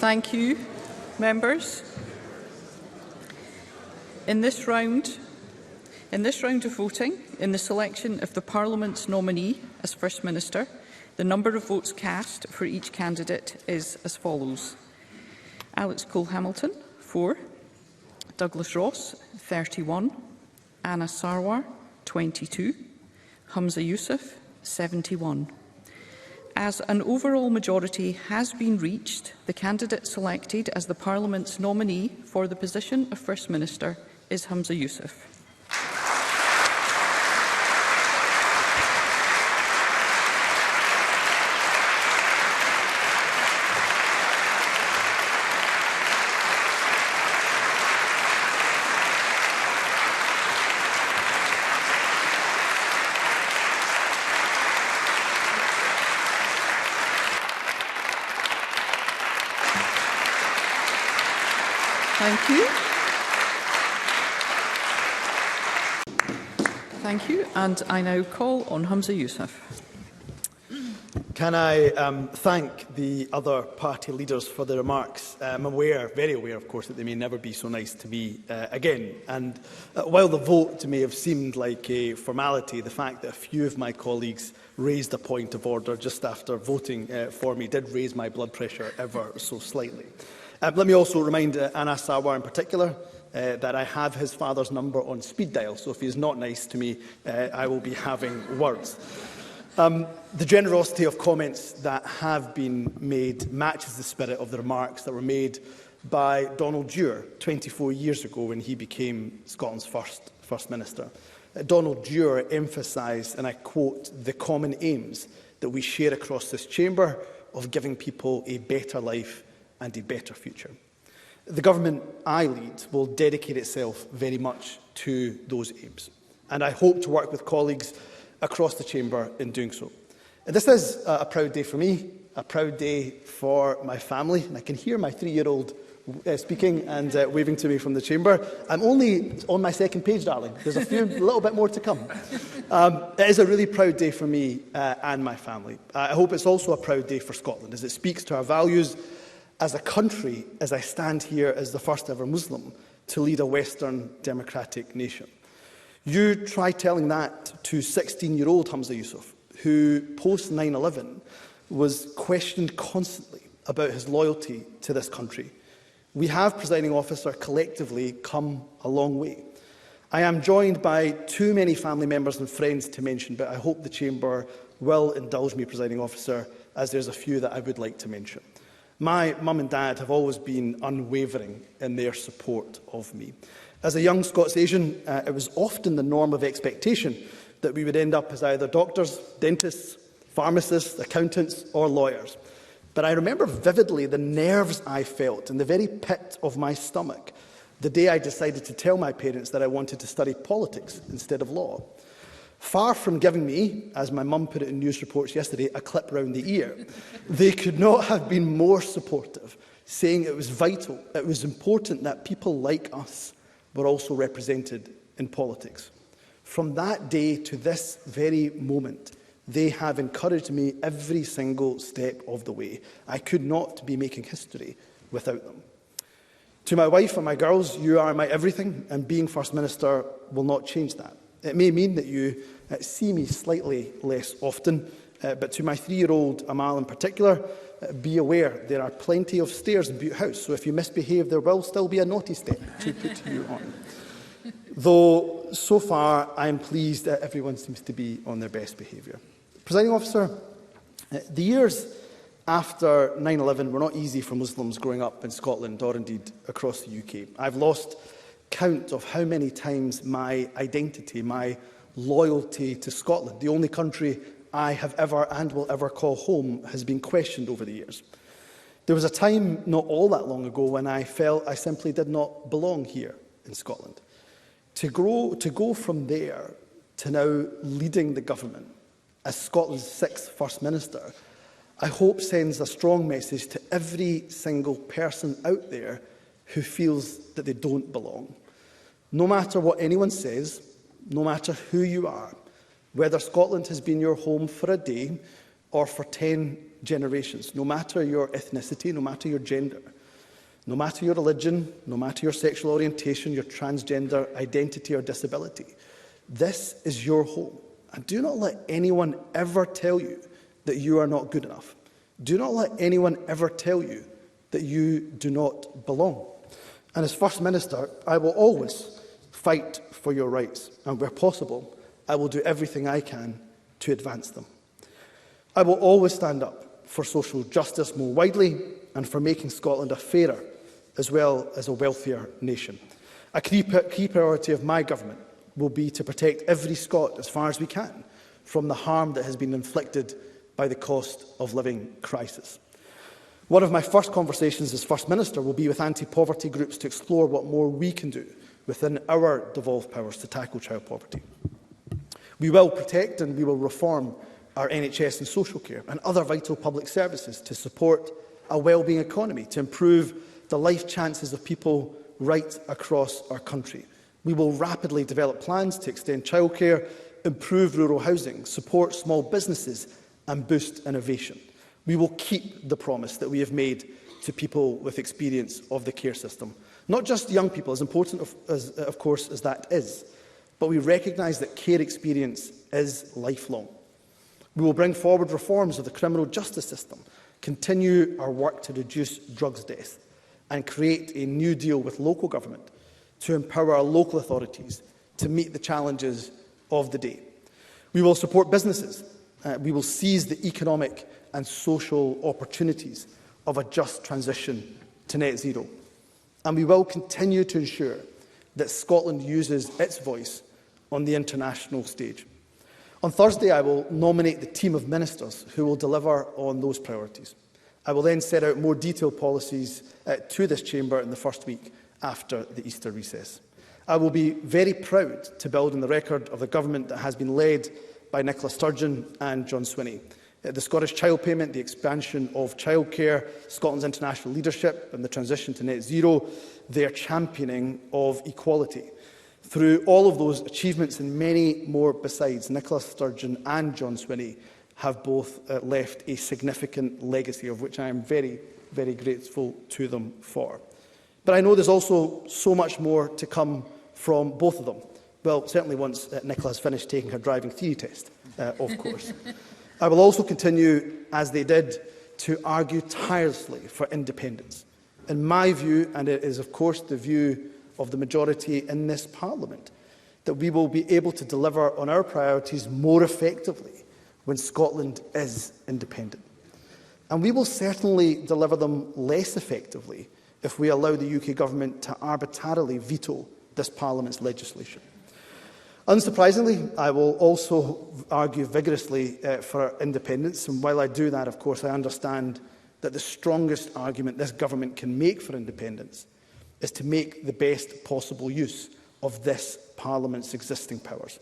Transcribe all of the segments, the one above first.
Thank you, members. In this round of voting, in the selection of the Parliament's nominee as First Minister, the number of votes cast for each candidate is as follows. Alex Cole-Hamilton, 4. Douglas Ross, 31. Anna Sarwar, 22. Humza Yousaf, 71. As an overall majority has been reached, the candidate selected as the Parliament's nominee for the position of First Minister is Humza Yousaf. Thank you. Thank you. And I now call on Humza Yousaf. Can I thank the other party leaders for their remarks? I'm aware, very aware, of course, that they may never be so nice to me again. And while the vote may have seemed like a formality, the fact that a few of my colleagues raised a point of order just after voting for me did raise my blood pressure ever so slightly. Let me also remind Anna Sarwar in particular that I have his father's number on speed dial, so if he is not nice to me, I will be having words. The generosity of comments that have been made matches the spirit of the remarks that were made by Donald Dewar 24 years ago when he became Scotland's First Minister. Donald Dewar emphasised, and I quote, the common aims that we share across this chamber of giving people a better life and a better future. The government I lead will dedicate itself very much to those aims, and I hope to work with colleagues across the chamber in doing so. This is a proud day for me, a proud day for my family, and I can hear my 3-year-old speaking and waving to me from the chamber. I'm only on my second page, darling. There's a little bit more to come. It is a really proud day for me and my family. I hope it's also a proud day for Scotland, as it speaks to our values as a country, as I stand here as the first ever Muslim to lead a Western democratic nation. You try telling that to 16-year-old Humza Yousaf, who post 9/11 was questioned constantly about his loyalty to this country. We have, Presiding Officer, collectively come a long way. I am joined by too many family members and friends to mention, but I hope the Chamber will indulge me, Presiding Officer, as there's a few that I would like to mention. My mum and dad have always been unwavering in their support of me. As a young Scots Asian, it was often the norm of expectation that we would end up as either doctors, dentists, pharmacists, accountants or lawyers. But I remember vividly the nerves I felt in the very pit of my stomach the day I decided to tell my parents that I wanted to study politics instead of law. Far from giving me, as my mum put it in news reports yesterday, a clip round the ear, they could not have been more supportive, saying it was vital, it was important that people like us were also represented in politics. From that day to this very moment, they have encouraged me every single step of the way. I could not be making history without them. To my wife and my girls, you are my everything, and being First Minister will not change that. It may mean that you see me slightly less often, but to my 3-year-old Amal in particular, be aware there are plenty of stairs in Butte House, so if you misbehave, there will still be a naughty step to put you on. Though, so far, I am pleased that everyone seems to be on their best behaviour. Presiding Officer, the years after 9/11 were not easy for Muslims growing up in Scotland or indeed across the UK. I've lost count of how many times my identity, my loyalty to Scotland, the only country I have ever and will ever call home, has been questioned over the years. There was a time not all that long ago when I felt I simply did not belong here in Scotland. To go from there to now leading the government as Scotland's 6th First Minister, I hope sends a strong message to every single person out there who feels that they don't belong. No matter what anyone says, no matter who you are, whether Scotland has been your home for a day or for 10 generations, no matter your ethnicity, no matter your gender, no matter your religion, no matter your sexual orientation, your transgender identity or disability. This is your home. And do not let anyone ever tell you that you are not good enough. Do not let anyone ever tell you that you do not belong. And as First Minister, I will always fight for your rights. And where possible, I will do everything I can to advance them. I will always stand up for social justice more widely and for making Scotland a fairer as well as a wealthier nation. A key priority of my government will be to protect every Scot as far as we can from the harm that has been inflicted by the cost of living crisis. One of my first conversations as First Minister will be with anti-poverty groups to explore what more we can do within our devolved powers to tackle child poverty. We will protect and we will reform our NHS and social care and other vital public services to support a wellbeing economy, to improve the life chances of people right across our country. We will rapidly develop plans to extend childcare, improve rural housing, support small businesses and boost innovation. We will keep the promise that we have made to people with experience of the care system. Not just young people, as important of course as that is, but we recognise that care experience is lifelong. We will bring forward reforms of the criminal justice system, continue our work to reduce drugs deaths, and create a new deal with local government to empower our local authorities to meet the challenges of the day. We will support businesses. We will seize the economic and social opportunities of a just transition to net zero. And we will continue to ensure that Scotland uses its voice on the international stage. On Thursday, I will nominate the team of ministers who will deliver on those priorities. I will then set out more detailed policies to this chamber in the first week after the Easter recess. I will be very proud to build on the record of the government that has been led by Nicola Sturgeon and John Swinney. The Scottish Child Payment, the expansion of childcare, Scotland's international leadership and the transition to net zero, their championing of equality. Through all of those achievements and many more besides, Nicola Sturgeon and John Swinney have both left a significant legacy, of which I am very, very grateful to them for. But I know there's also so much more to come from both of them. Well, certainly once Nicola has finished taking her driving theory test, of course. I will also continue, as they did, to argue tirelessly for independence. In my view, and it is of course the view of the majority in this Parliament, that we will be able to deliver on our priorities more effectively when Scotland is independent. And we will certainly deliver them less effectively if we allow the UK Government to arbitrarily veto this Parliament's legislation. Unsurprisingly, I will also argue vigorously for independence, and while I do that, of course, I understand that the strongest argument this government can make for independence is to make the best possible use of this Parliament's existing powers.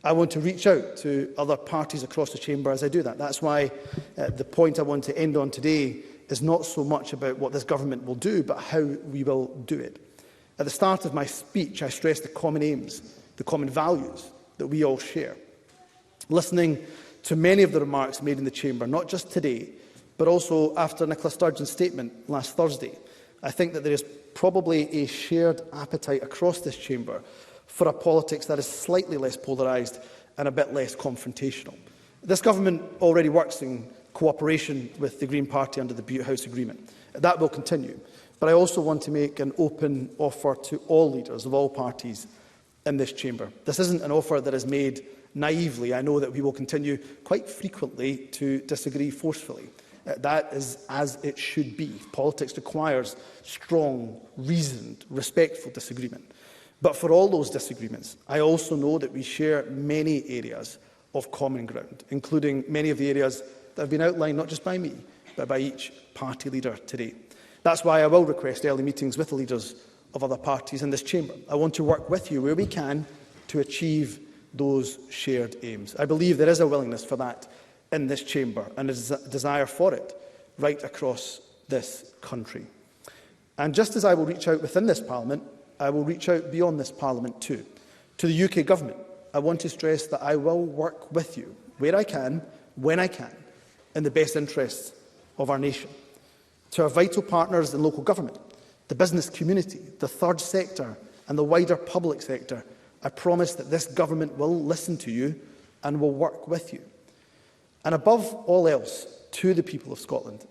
I want to reach out to other parties across the chamber as I do that. That's why the point I want to end on today is not so much about what this government will do, but how we will do it. At the start of my speech, I stressed the common aims, the common values that we all share. Listening to many of the remarks made in the chamber, not just today, but also after Nicola Sturgeon's statement last Thursday, I think that there is probably a shared appetite across this chamber for a politics that is slightly less polarised and a bit less confrontational. This government already works in cooperation with the Green Party under the Butte House Agreement. That will continue. But I also want to make an open offer to all leaders of all parties in this chamber. This isn't an offer that is made naively. I know that we will continue quite frequently to disagree forcefully. That is as it should be. Politics requires strong, reasoned, respectful disagreement. But for all those disagreements, I also know that we share many areas of common ground, including many of the areas that have been outlined not just by me, but by each party leader today. That's why I will request early meetings with the leaders of other parties in this chamber. I want to work with you where we can to achieve those shared aims. I believe there is a willingness for that in this chamber and a desire for it right across this country. And just as I will reach out within this Parliament, I will reach out beyond this Parliament too. To the UK Government, I want to stress that I will work with you where I can, when I can, in the best interests of our nation. To our vital partners in local government, the business community, the third sector and the wider public sector, I promise that this government will listen to you and will work with you. And above all else, to the people of Scotland,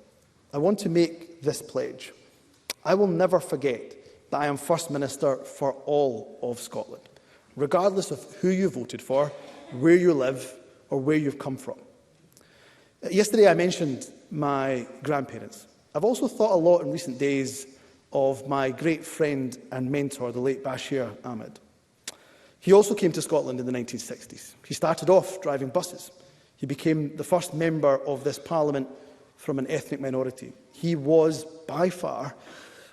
I want to make this pledge. I will never forget that I am First Minister for all of Scotland, regardless of who you voted for, where you live or where you've come from. Yesterday I mentioned my grandparents. I've also thought a lot in recent days of my great friend and mentor, the late Bashir Ahmed. He also came to Scotland in the 1960s. He started off driving buses. He became the first member of this Parliament from an ethnic minority. He was, by far,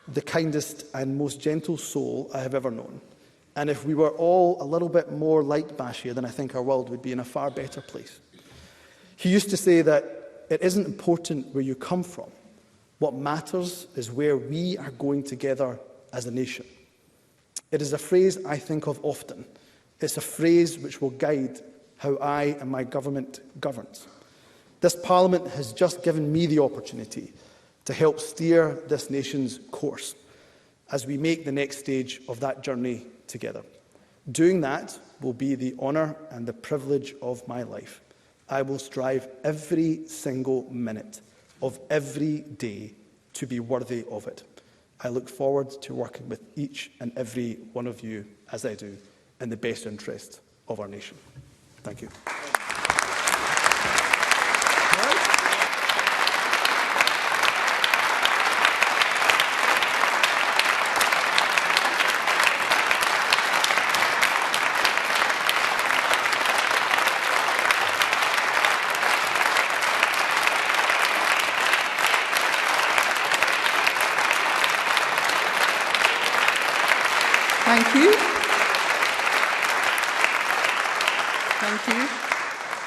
the kindest and most gentle soul I have ever known. And if we were all a little bit more like Bashir, then I think our world would be in a far better place. He used to say that it isn't important where you come from. What matters is where we are going together as a nation. It is a phrase I think of often. It's a phrase which will guide how I and my government governs. This Parliament has just given me the opportunity to help steer this nation's course as we make the next stage of that journey together. Doing that will be the honour and the privilege of my life. I will strive every single minute of every day to be worthy of it. I look forward to working with each and every one of you, as I do, in the best interest of our nation. Thank you. Thank you. Thank you.